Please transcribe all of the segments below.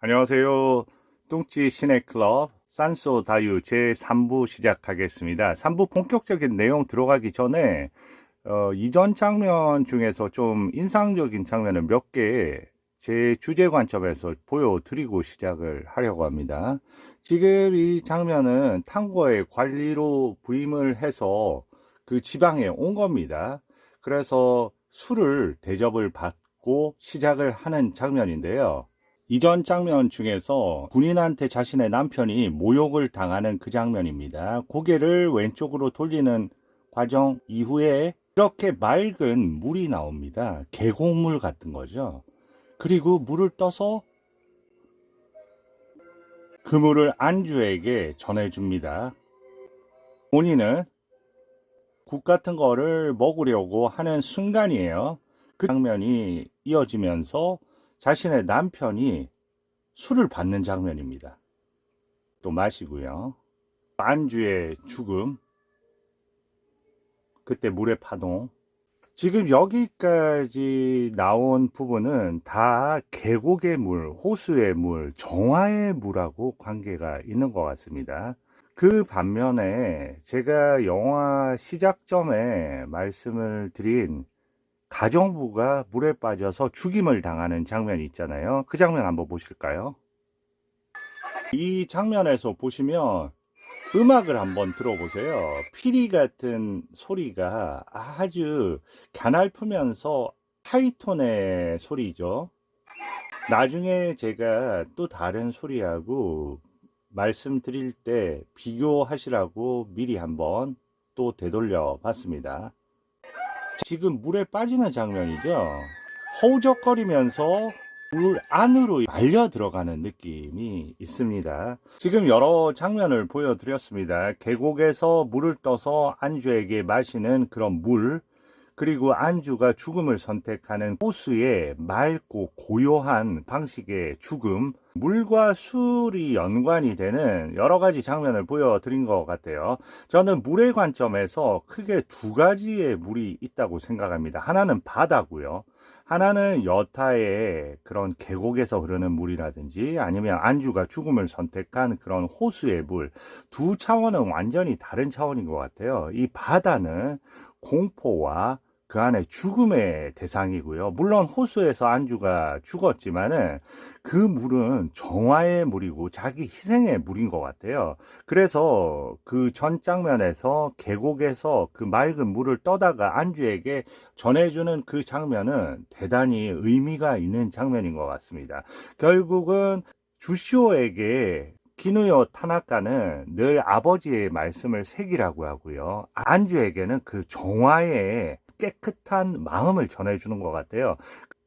안녕하세요. 뚱찌 시내클럽 산소 다유 제3부 시작하겠습니다. 3부 본격적인 내용 들어가기 전에 이전 장면 중에서 좀 인상적인 장면을 몇 개 제 주제 관점에서 보여드리고 시작을 하려고 합니다. 지금 이 장면은 탕거의 관리로 부임을 해서 그 지방에 온 겁니다. 그래서 술을 대접을 받고 시작을 하는 장면인데요. 이전 장면 중에서 군인한테 자신의 남편이 모욕을 당하는 그 장면입니다. 고개를 왼쪽으로 돌리는 과정 이후에 이렇게 맑은 물이 나옵니다. 계곡물 같은 거죠. 그리고 물을 떠서 그 물을 안주에게 전해줍니다. 본인은 국 같은 거를 먹으려고 하는 순간이에요. 그 장면이 이어지면서 자신의 남편이 술을 받는 장면입니다. 또 마시고요. 안주의 죽음, 그때 물의 파동. 지금 여기까지 나온 부분은 다 계곡의 물, 호수의 물, 정화의 물하고 관계가 있는 것 같습니다. 그 반면에 제가 영화 시작점에 말씀을 드린 가정부가 물에 빠져서 죽임을 당하는 장면이 있잖아요. 그 장면 한번 보실까요? 이 장면에서 보시면 음악을 한번 들어보세요. 피리 같은 소리가 아주 가냘프면서 하이톤의 소리죠. 나중에 제가 또 다른 소리하고 말씀드릴 때 비교하시라고 미리 한번 또 되돌려 봤습니다. 지금 물에 빠지는 장면이죠. 허우적거리면서 물 안으로 말려 들어가는 느낌이 있습니다. 지금 여러 장면을 보여드렸습니다. 계곡에서 물을 떠서 안주에게 마시는 그런 물, 그리고 안주가 죽음을 선택하는 호수의 맑고 고요한 방식의 죽음, 물과 술이 연관이 되는 여러 가지 장면을 보여드린 것 같아요. 저는 물의 관점에서 크게 두 가지의 물이 있다고 생각합니다. 하나는 바다고요. 하나는 여타의 그런 계곡에서 흐르는 물이라든지 아니면 안주가 죽음을 선택한 그런 호수의 물. 두 차원은 완전히 다른 차원인 것 같아요. 이 바다는 공포와 그 안에 죽음의 대상이고요. 물론 호수에서 안주가 죽었지만은 그 물은 정화의 물이고 자기 희생의 물인 것 같아요. 그래서 그 전 장면에서 계곡에서 그 맑은 물을 떠다가 안주에게 전해주는 그 장면은 대단히 의미가 있는 장면인 것 같습니다. 결국은 주시오에게 키누요 타나카는 늘 아버지의 말씀을 새기라고 하고요. 안주에게는 그 정화의 깨끗한 마음을 전해주는 것 같아요.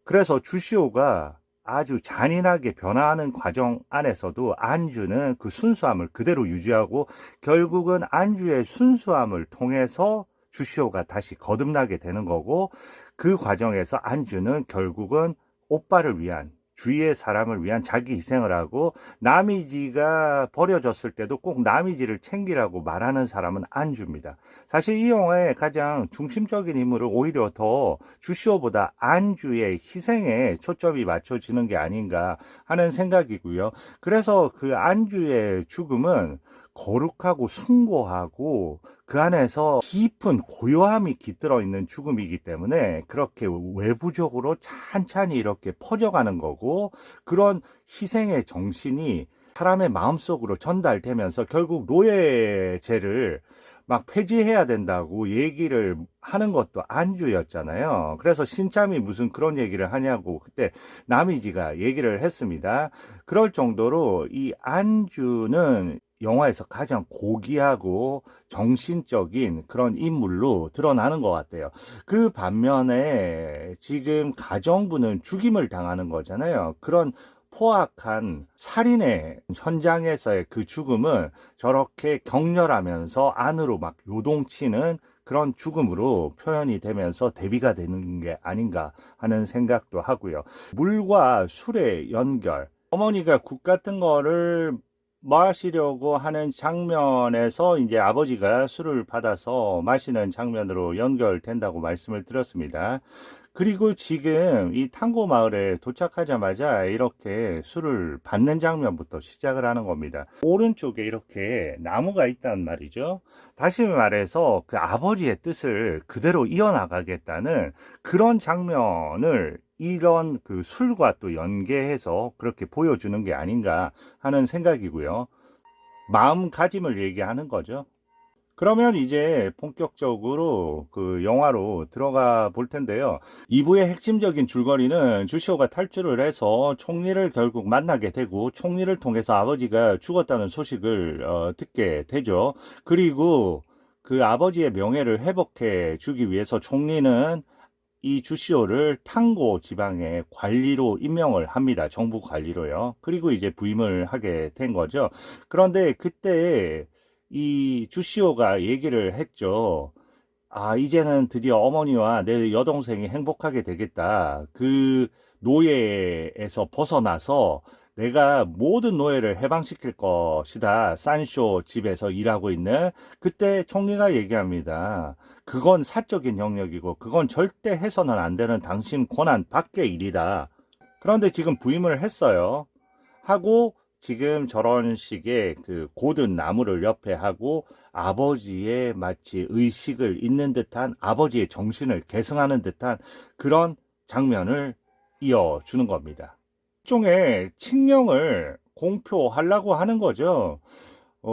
그래서 주시오가 아주 잔인하게 변화하는 과정 안에서도 안주는 그 순수함을 그대로 유지하고 결국은 안주의 순수함을 통해서 주시오가 다시 거듭나게 되는 거고 그 과정에서 안주는 결국은 오빠를 위한 주위의 사람을 위한 자기 희생을 하고 나미지가 버려졌을 때도 꼭 나미지를 챙기라고 말하는 사람은 안주입니다. 사실 이 영화의 가장 중심적인 인물은 오히려 더 주시오보다 안주의 희생에 초점이 맞춰지는 게 아닌가 하는 생각이고요. 그래서 그 안주의 죽음은 거룩하고 숭고하고 그 안에서 깊은 고요함이 깃들어 있는 죽음이기 때문에 그렇게 외부적으로 찬찬히 이렇게 퍼져가는 거고 그런 희생의 정신이 사람의 마음속으로 전달되면서 결국 노예제를 막 폐지해야 된다고 얘기를 하는 것도 안주였잖아요. 그래서 신참이 무슨 그런 얘기를 하냐고 그때 남이지가 얘기를 했습니다. 그럴 정도로 이 안주는 영화에서 가장 고귀하고 정신적인 그런 인물로 드러나는 것 같아요. 그 반면에 지금 가정부는 죽임을 당하는 거잖아요. 그런 포악한 살인의 현장에서의 그 죽음은 저렇게 격렬하면서 안으로 막 요동치는 그런 죽음으로 표현이 되면서 대비가 되는 게 아닌가 하는 생각도 하고요. 물과 술의 연결. 어머니가 국 같은 거를 마시려고 하는 장면에서 이제 아버지가 술을 받아서 마시는 장면으로 연결된다고 말씀을 드렸습니다. 그리고 지금 이 탕고 마을에 도착하자마자 이렇게 술을 받는 장면부터 시작을 하는 겁니다. 오른쪽에 이렇게 나무가 있단 말이죠. 다시 말해서 그 아버지의 뜻을 그대로 이어나가겠다는 그런 장면을 이런 그 술과 또 연계해서 그렇게 보여주는 게 아닌가 하는 생각이고요. 마음가짐을 얘기하는 거죠. 그러면 이제 본격적으로 그 영화로 들어가 볼 텐데요. 2부의 핵심적인 줄거리는 주시오가 탈출을 해서 총리를 결국 만나게 되고 총리를 통해서 아버지가 죽었다는 소식을 듣게 되죠. 그리고 그 아버지의 명예를 회복해 주기 위해서 총리는 이 주시오를 탕고 지방의 관리로 임명을 합니다. 정부 관리로요. 그리고 이제 부임을 하게 된 거죠. 그런데 그때 이 주시오가 얘기를 했죠. 아, 이제는 드디어 어머니와 내 여동생이 행복하게 되겠다. 그 노예에서 벗어나서 내가 모든 노예를 해방시킬 것이다. 산쇼 집에서 일하고 있는 그때 총리가 얘기합니다. 그건 사적인 영역이고 그건 절대 해서는 안 되는 당신 권한 밖의 일이다. 그런데 지금 부임을 했어요. 하고 지금 저런 식의 그 고든 나무를 옆에 하고 아버지의 마치 의식을 잇는 듯한 아버지의 정신을 계승하는 듯한 그런 장면을 이어주는 겁니다. 일종의 칙령을 공표하려고 하는 거죠.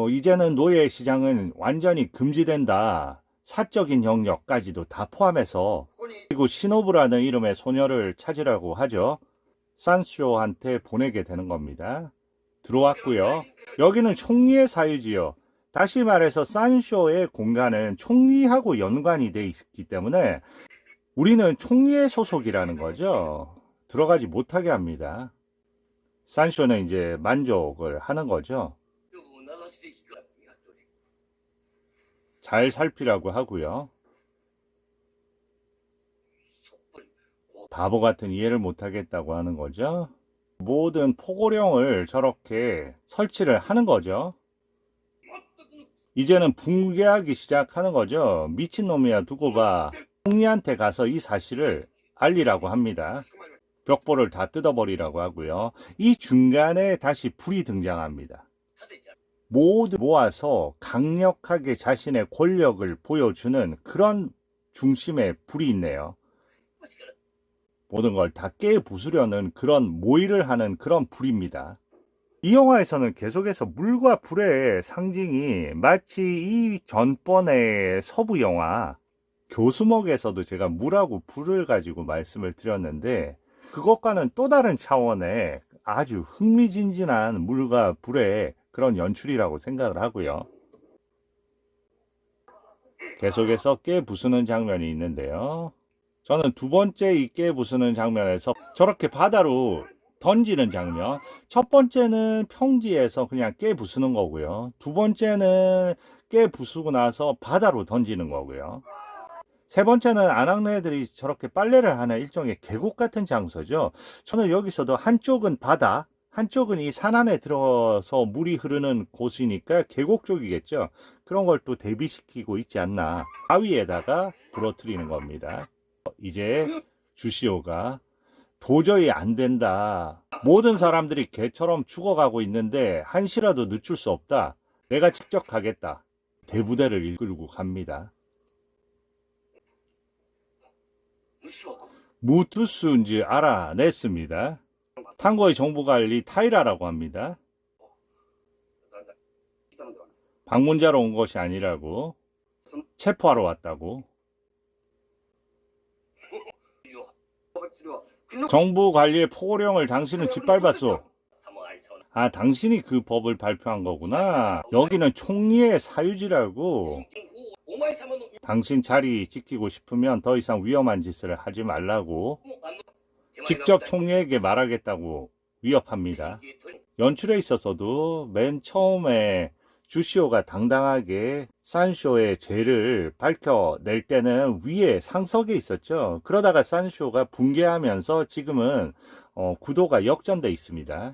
이제는 노예 시장은 완전히 금지된다. 사적인 영역까지도 다 포함해서 그리고 시노부라는 이름의 소녀를 찾으라고 하죠. 산쇼한테 보내게 되는 겁니다. 들어왔고요. 여기는 총리의 사유지요. 다시 말해서 산쇼의 공간은 총리하고 연관이 돼 있기 때문에 우리는 총리의 소속이라는 거죠. 들어가지 못하게 합니다. 산쇼는 이제 만족을 하는 거죠. 잘 살피라고 하고요. 바보 같은 이해를 못하겠다고 하는 거죠. 모든 포고령을 저렇게 설치를 하는 거죠. 이제는 붕괴하기 시작하는 거죠. 미친놈이야 두고 봐. 총리한테 가서 이 사실을 알리라고 합니다. 벽보를 다 뜯어버리라고 하고요. 이 중간에 다시 불이 등장합니다. 모두 모아서 강력하게 자신의 권력을 보여주는 그런 중심에 불이 있네요. 모든 걸 다 깨부수려는 그런 모의를 하는 그런 불입니다. 이 영화에서는 계속해서 물과 불의 상징이 마치 이 전번의 서부 영화 교수목에서도 제가 물하고 불을 가지고 말씀을 드렸는데 그것과는 또 다른 차원의 아주 흥미진진한 물과 불의 그런 연출이라고 생각을 하고요. 계속해서 깨부수는 장면이 있는데요. 저는 두 번째 이 깨부수는 장면에서 저렇게 바다로 던지는 장면. 첫 번째는 평지에서 그냥 깨부수는 거고요. 두 번째는 깨부수고 나서 바다로 던지는 거고요. 세 번째는 아낙네들이 저렇게 빨래를 하는 일종의 계곡 같은 장소죠. 저는 여기서도 한쪽은 바다, 한쪽은 이 산 안에 들어서 물이 흐르는 곳이니까 계곡 쪽이겠죠. 그런 걸 또 대비시키고 있지 않나. 바위에다가 부러뜨리는 겁니다. 이제 주시오가 도저히 안 된다. 모든 사람들이 개처럼 죽어가고 있는데 한시라도 늦출 수 없다. 내가 직접 가겠다. 대부대를 이끌고 갑니다. 무투스인지 알아냈습니다. 탕고의 정보관리 타이라라고 합니다. 방문자로 온 것이 아니라고. 체포하러 왔다고. 정부 관리의 포고령을 당신은 짓밟았소. 아, 당신이 그 법을 발표한 거구나. 여기는 총리의 사유지라고. 당신 자리 지키고 싶으면 더 이상 위험한 짓을 하지 말라고 직접 총리에게 말하겠다고 위협합니다. 연출에 있어서도 맨 처음에 주시오가 당당하게 산쇼의 죄를 밝혀낼 때는 위에 상석에 있었죠. 그러다가 산쇼가 붕괴하면서 지금은 구도가 역전돼 있습니다.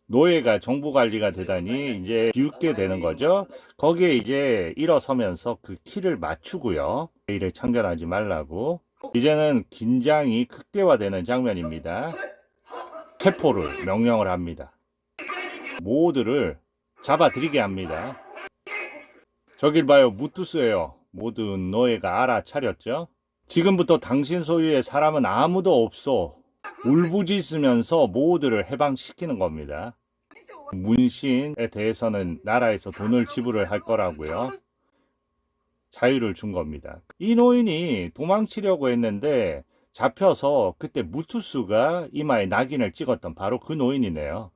노예가 정부 관리가 되다니 이제 비웃게 되는 거죠. 거기에 이제 일어서면서 그 키를 맞추고요. 이를 참견하지 말라고. 이제는 긴장이 극대화되는 장면입니다. 체포를 명령을 합니다. 모두를 잡아들이게 합니다. 저길 봐요, 무투스예요. 모든 노예가 알아차렸죠. 지금부터 당신 소유의 사람은 아무도 없어. 울부짖으면서 모두를 해방시키는 겁니다. 문신에 대해서는 나라에서 돈을 지불을 할 거라고요. 자유를 준 겁니다. 이 노인이 도망치려고 했는데 잡혀서 그때 무투스가 이마에 낙인을 찍었던 바로 그 노인이네요.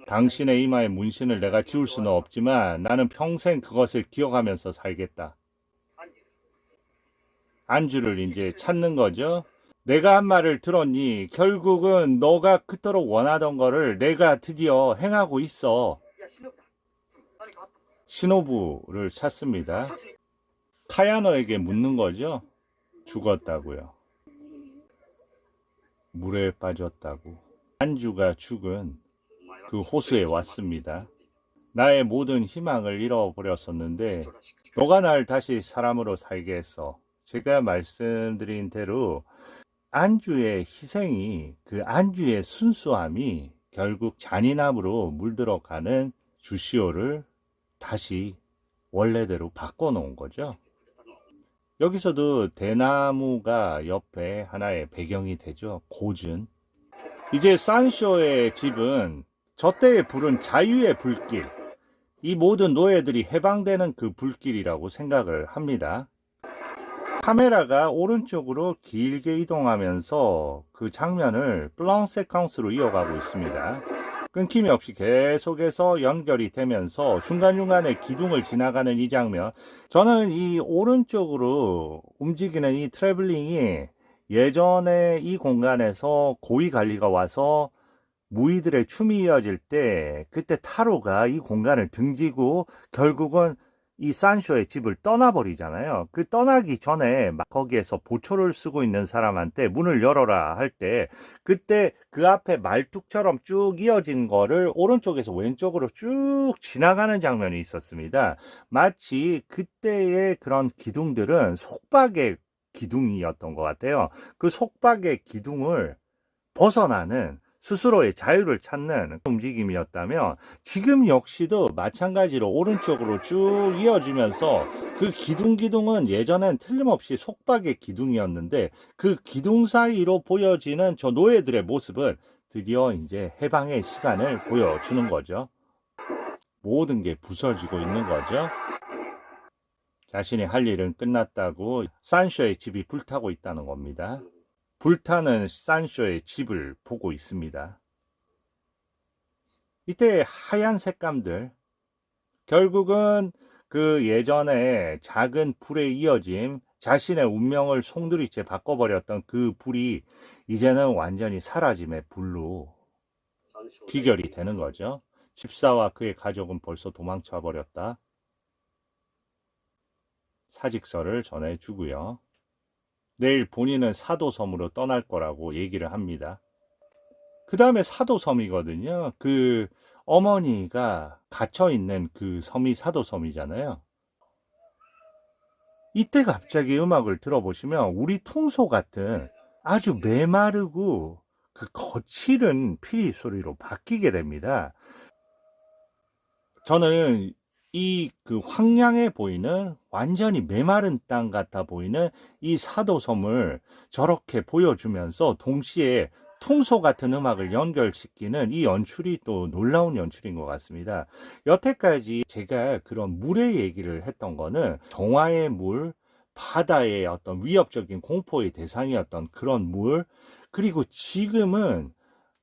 당신의 이마에 문신을 내가 지울 수는 없지만 나는 평생 그것을 기억하면서 살겠다. 안주를 이제 찾는 거죠. 내가 한 말을 들었니? 결국은 너가 그토록 원하던 거를 내가 드디어 행하고 있어. 시노부를 찾습니다. 카야노에게 묻는 거죠. 죽었다고요. 물에 빠졌다고. 안주가 죽은 그 호수에 왔습니다. 나의 모든 희망을 잃어버렸었는데 너가 날 다시 사람으로 살게 했어. 제가 말씀드린 대로 안주의 희생이, 그 안주의 순수함이 결국 잔인함으로 물들어가는 주시오를 다시 원래대로 바꿔놓은 거죠. 여기서도 대나무가 옆에 하나의 배경이 되죠. 고준. 이제 산쇼의 집은 저 때에 부른 자유의 불길, 이 모든 노예들이 해방되는 그 불길이라고 생각을 합니다. 카메라가 오른쪽으로 길게 이동하면서 그 장면을 플랑 세퀀스로 이어가고 있습니다. 끊김이 없이 계속해서 연결이 되면서 중간중간에 기둥을 지나가는 이 장면, 저는 이 오른쪽으로 움직이는 이 트래블링이 예전에 이 공간에서 고위 관리가 와서 무의들의 춤이 이어질 때 그때 타로가 이 공간을 등지고 결국은 이 산쇼의 집을 떠나버리잖아요. 그 떠나기 전에 막 거기에서 보초를 쓰고 있는 사람한테 문을 열어라 할 때 그때 그 앞에 말뚝처럼 쭉 이어진 거를 오른쪽에서 왼쪽으로 쭉 지나가는 장면이 있었습니다. 마치 그때의 그런 기둥들은 속박의 기둥이었던 것 같아요. 그 속박의 기둥을 벗어나는 스스로의 자유를 찾는 움직임이었다면 지금 역시도 마찬가지로 오른쪽으로 쭉 이어지면서 그 기둥은 예전엔 틀림없이 속박의 기둥이었는데 그 기둥 사이로 보여지는 저 노예들의 모습은 드디어 이제 해방의 시간을 보여주는 거죠. 모든 게 부서지고 있는 거죠. 자신이 할 일은 끝났다고 산쇼의 집이 불타고 있다는 겁니다. 불타는 산쇼의 집을 보고 있습니다. 이때 하얀 색감들, 결국은 그 예전에 작은 불에 이어짐, 자신의 운명을 송두리째 바꿔버렸던 그 불이 이제는 완전히 사라짐의 불로 귀결이 되는 거죠. 집사와 그의 가족은 벌써 도망쳐 버렸다. 사직서를 전해주고요. 내일 본인은 사도섬으로 떠날 거라고 얘기를 합니다. 그 다음에 사도섬이거든요. 그 어머니가 갇혀있는 그 섬이 사도섬이잖아요. 이때 갑자기 음악을 들어보시면 우리 통소 같은 아주 메마르고 그 거칠은 피리 소리로 바뀌게 됩니다. 저는 이 그 황량해 보이는 완전히 메마른 땅 같아 보이는 이 사도섬을 저렇게 보여주면서 동시에 퉁소 같은 음악을 연결시키는 이 연출이 또 놀라운 연출인 것 같습니다. 여태까지 제가 그런 물의 얘기를 했던 거는 정화의 물, 바다의 어떤 위협적인 공포의 대상이었던 그런 물, 그리고 지금은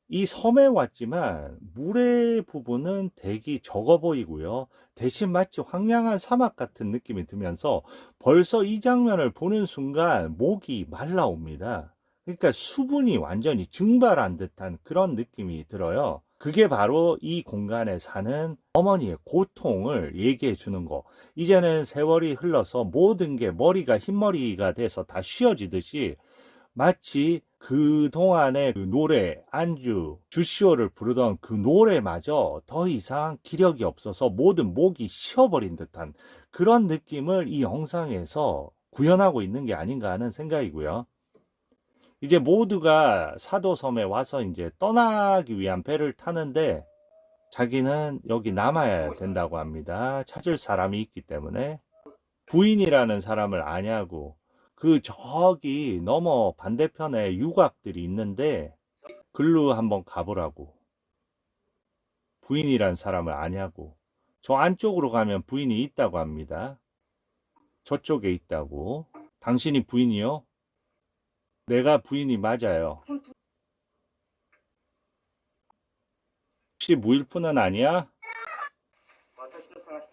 이 섬에 왔지만 물의 부분은 대기 적어 보이고요. 대신 마치 황량한 사막 같은 느낌이 들면서 벌써 이 장면을 보는 순간 목이 말라옵니다. 그러니까 수분이 완전히 증발한 듯한 그런 느낌이 들어요. 그게 바로 이 공간에 사는 어머니의 고통을 얘기해 주는 거. 이제는 세월이 흘러서 모든 게 머리가 흰머리가 돼서 다 쉬어지듯이 마치 그동안의 그 노래, 안주, 주시오를 부르던 그 노래마저 더 이상 기력이 없어서 모든 목이 쉬어버린 듯한 그런 느낌을 이 영상에서 구현하고 있는 게 아닌가 하는 생각이고요. 이제 모두가 사도섬에 와서 이제 떠나기 위한 배를 타는데 자기는 여기 남아야 된다고 합니다. 찾을 사람이 있기 때문에. 부인이라는 사람을 아냐고. 그 저기 넘어 반대편에 유곽들이 있는데 글로 한번 가보라고. 부인이란 사람을 아냐고. 저 안쪽으로 가면 부인이 있다고 합니다. 저쪽에 있다고. 당신이 부인이요? 내가 부인이 맞아요. 혹시 무일푼은 아니야?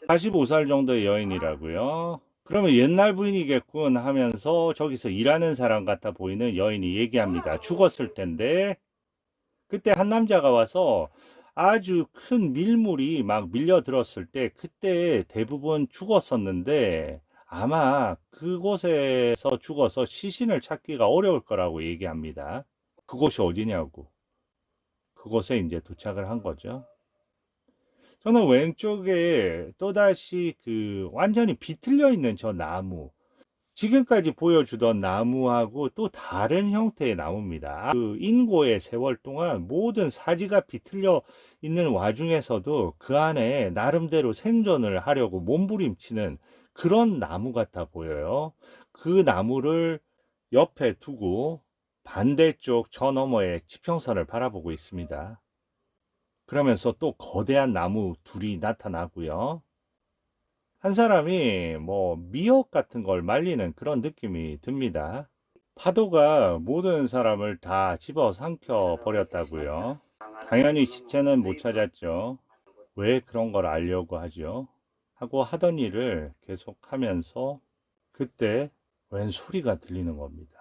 45살 정도의 여인이라고요. 그러면 옛날 부인이겠군 하면서 저기서 일하는 사람 같아 보이는 여인이 얘기합니다. 죽었을 텐데. 그때 한 남자가 와서 아주 큰 밀물이 막 밀려들었을 때 그때 대부분 죽었었는데 아마 그곳에서 죽어서 시신을 찾기가 어려울 거라고 얘기합니다. 그곳이 어디냐고. 그곳에 이제 도착을 한 거죠. 저는 왼쪽에 또다시 그 완전히 비틀려 있는 저 나무, 지금까지 보여주던 나무하고 또 다른 형태의 나무입니다. 그 인고의 세월 동안 모든 사지가 비틀려 있는 와중에서도 그 안에 나름대로 생존을 하려고 몸부림치는 그런 나무 같아 보여요. 그 나무를 옆에 두고 반대쪽 저 너머의 지평선을 바라보고 있습니다. 그러면서 또 거대한 나무 둘이 나타나고요. 한 사람이 뭐 미역 같은 걸 말리는 그런 느낌이 듭니다. 파도가 모든 사람을 다 집어삼켜 버렸다고요. 당연히 시체는 못 찾았죠. 왜 그런 걸 알려고 하죠? 하고 하던 일을 계속하면서 그때 웬 소리가 들리는 겁니다.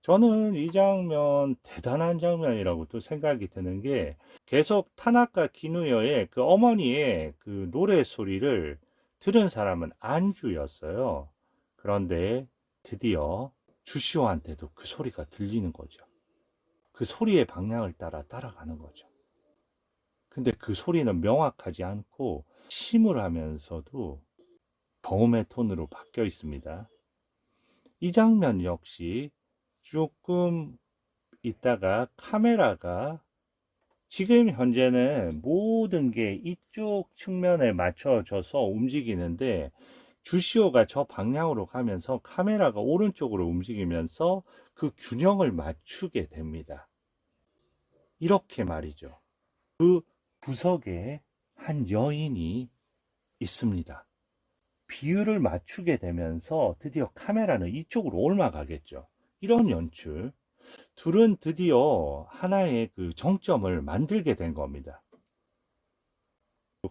저는 이 장면 대단한 장면이라고 또 생각이 드는 게 계속 타나카 기누여의 그 어머니의 그 노래 소리를 들은 사람은 안주였어요. 그런데 드디어 주시오한테도 그 소리가 들리는 거죠. 그 소리의 방향을 따라 따라가는 거죠. 근데 그 소리는 명확하지 않고 침울하면서도 저음의 톤으로 바뀌어 있습니다. 이 장면 역시 조금 있다가 카메라가 지금 현재는 모든 게 이쪽 측면에 맞춰져서 움직이는데 주시오가 저 방향으로 가면서 카메라가 오른쪽으로 움직이면서 그 균형을 맞추게 됩니다. 이렇게 말이죠. 그 구석에 한 여인이 있습니다. 비율을 맞추게 되면서 드디어 카메라는 이쪽으로 옮아가겠죠. 이런 연출. 둘은 드디어 하나의 그 정점을 만들게 된 겁니다.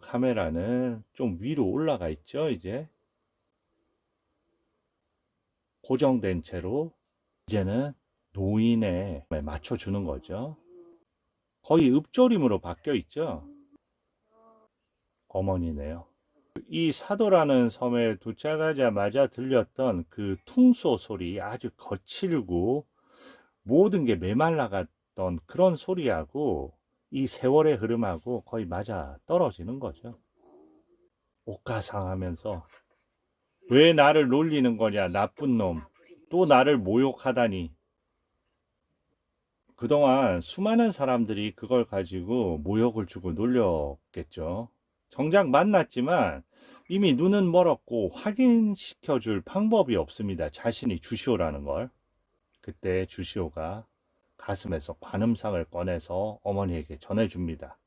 카메라는 좀 위로 올라가 있죠, 이제. 고정된 채로 이제는 노인에 맞춰주는 거죠. 거의 읍조림으로 바뀌어 있죠. 어머니네요. 이 사도라는 섬에 도착하자마자 들렸던 그 퉁소 소리, 아주 거칠고 모든 게 메말라갔던 그런 소리하고 이 세월의 흐름하고 거의 맞아 떨어지는 거죠. 옥가상하면서 왜 나를 놀리는 거냐, 나쁜 놈. 또 나를 모욕하다니. 그동안 수많은 사람들이 그걸 가지고 모욕을 주고 놀렸겠죠. 정작 만났지만 이미 눈은 멀었고 확인시켜 줄 방법이 없습니다. 자신이 주시오라는 걸. 그때 주시오가 가슴에서 관음상을 꺼내서 어머니에게 전해줍니다.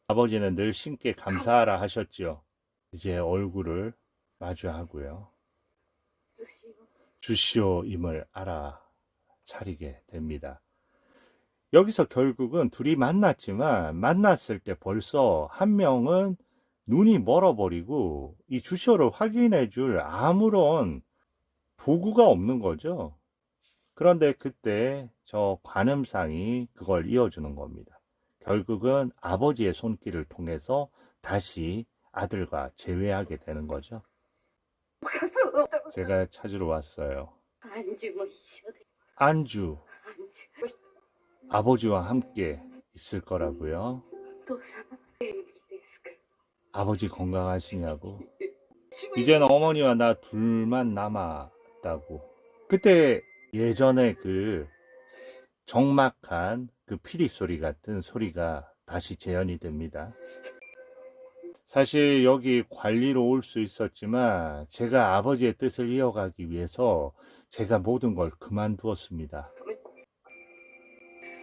아버지는 늘 신께 감사하라 하셨지요. 이제 얼굴을 마주하고요. 주시오임을 알아차리게 됩니다. 여기서 결국은 둘이 만났지만 만났을 때 벌써 한 명은 눈이 멀어버리고 이 주시오를 확인해 줄 아무런 도구가 없는 거죠. 그런데 그때 저 관음상이 그걸 이어주는 겁니다. 결국은 아버지의 손길을 통해서 다시 아들과 재회하게 되는 거죠. 제가 찾으러 왔어요. 안주, 아버지와 함께 있을 거라고요. 아버지 건강하시냐고. 이제는 어머니와 나 둘만 남았다고. 그때 예전에 그 적막한 그 피리 소리 같은 소리가 다시 재현이 됩니다. 사실 여기 관리로 올 수 있었지만 제가 아버지의 뜻을 이어가기 위해서 제가 모든 걸 그만두었습니다.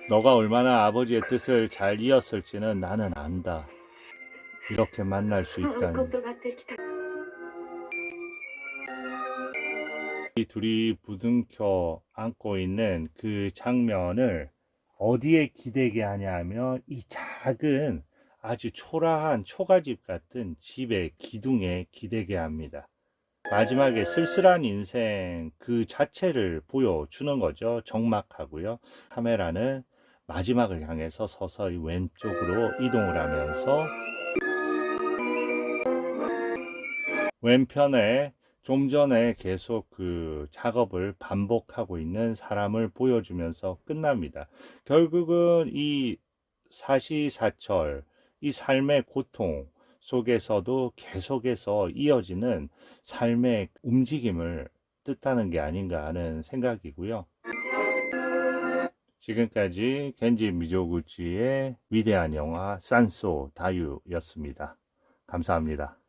너가 얼마나 아버지의 뜻을 잘 이었을지는 나는 안다. 이렇게 만날 수 있다니. 이 둘이 부둥켜 안고 있는 그 장면을 어디에 기대게 하냐면 이 작은 아주 초라한 초가집 같은 집의 기둥에 기대게 합니다. 마지막에 쓸쓸한 인생 그 자체를 보여주는 거죠. 적막하고요. 카메라는 마지막을 향해서 서서히 왼쪽으로 이동을 하면서 왼편에 좀 전에 계속 그 작업을 반복하고 있는 사람을 보여주면서 끝납니다. 결국은 이 사시사철, 이 삶의 고통 속에서도 계속해서 이어지는 삶의 움직임을 뜻하는 게 아닌가 하는 생각이고요. 지금까지 겐지 미조구치의 위대한 영화 산소 다유였습니다. 감사합니다.